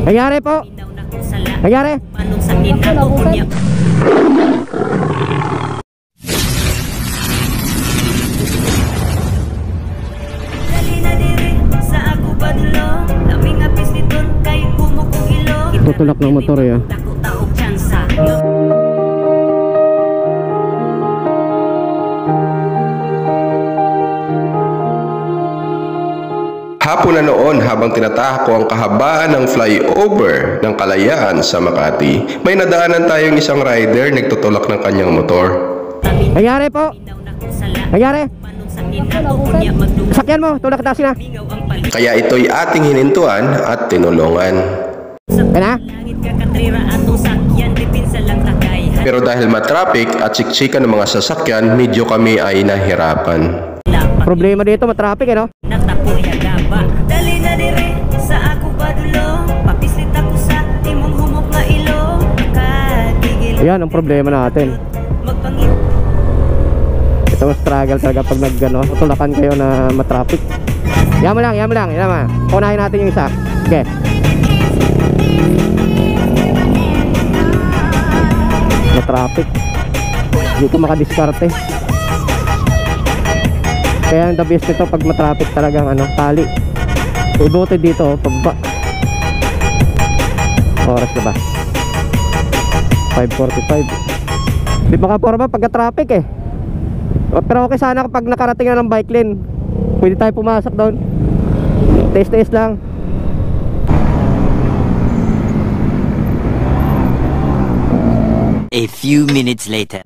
Nangyari po. Nangyari. Tutulak ng motor ya. Hapon na noon habang tinatahak ko ang kahabaan ng flyover ng Kalayaan sa Makati, may nadaanan tayong isang rider nagtutulak ng kanyang motor. Nangyari po. Nangyari. Sakyan mo, tulak taxi na. Kaya ito'y ating hinintuan at tinulungan. Kaya? Pero dahil matraffic at siksikan ng mga sasakyan, medyo kami ay nahirapan. Problema dito, matraffic no? Dali na dire sa ako badulo, papislit ako sa imong humok nga ilong. Ayan ang problema natin. Ito ang struggle talaga pag nag-ano, tutulakan kayo na matraffic. Yan mo lang, yan mo lang, yan mo. Unahin natin yung isa. Okay. Matraffic. Hindi ko makadiskarte. Kaya ang the best nito pag matraffic talagang ano, tali. Ibote dito, pagba. Oras na ba? 5:45. Di makaporma pagka-traffic eh. Pero okay sana kapag nakarating na ng bike lane. Pwede tayo pumasok doon. Test lang. A few minutes later.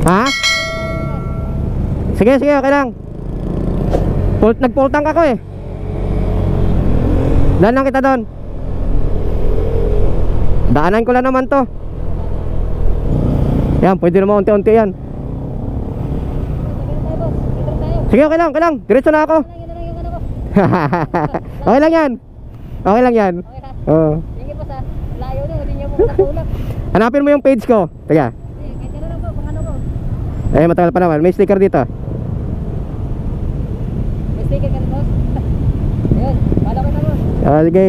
Ha? Sige, okay lang. Nag-full tank ako eh. Daan lang kita doon. Daanan ko lang naman to. Yan, pwede naman unti-unti yan. Sige, okay lang. Diretso na ako. Okay lang yan. Okay lang yan. Oo. Hanapin mo yung page ko. Teka. Eh, matagal pa naman. May sticker dito. May sticker ka boss? Ayun, wala ko na boss. Sige.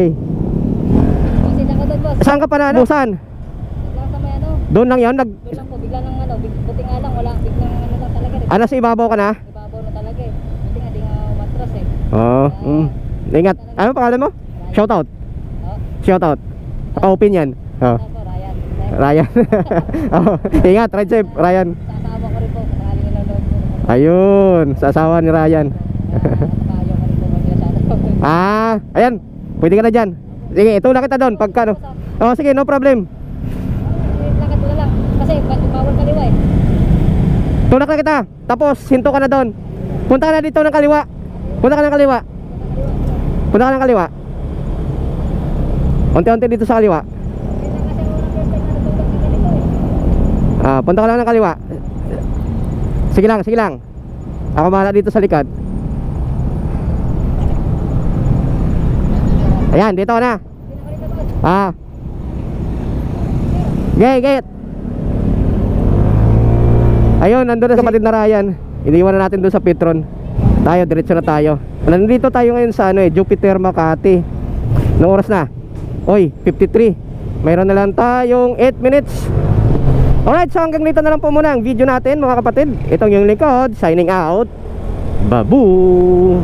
Boss, ako doon boss. Saan ka pa na? Busan? Lang sa may ano? Doon lang yun? Doon lang po, bigla ng ano. Buti nga lang, wala. Biglang ano lang talaga eh. Ano, sa ibabaw ka na? Ibabaw na talaga eh. Buti nga di nga matras eh. Oo. Ingat. Ano pangalan mo? Shoutout. Shoutout. Naka-open yan. Oh. Ako, Ryan. Ryan. Oh, ingat, ride safe, Ryan. Sa asawa ko rin po. Sakali nila loob po. Ayun, sa asawa ni Ryan. Nakayo ko rin po. Ah, ayan. Pwede ka na dyan. Sige, itulak kita doon pagka no. Oh, sige, no problem. Lakad mo na lang. Kasi bawal kaliwa eh. Tulak na kita. Tapos hinto ka na doon. Punta ka na dito ng kaliwa. Punta ka ng kaliwa. Punta ka ng kaliwa. Unti-unti dito sa kaliwa. Ah, punta ka lang ng kaliwa. Sige lang. Ako mahala dito sa likod. Ayan, dito na. Ah. Gate. Ayun, nandun na si kapatid na Ryan. Iniwan na natin doon sa Petron. Tayo, diretso na tayo. Nandito tayo ngayon sa Jupiter, Makati. Anong oras na? Oy, 53. Mayroon na lang tayong 8 minutes. Alright, so hanggang dito na lang po muna ang video natin mga kapatid. Itong yung lingkod, signing out. Babu!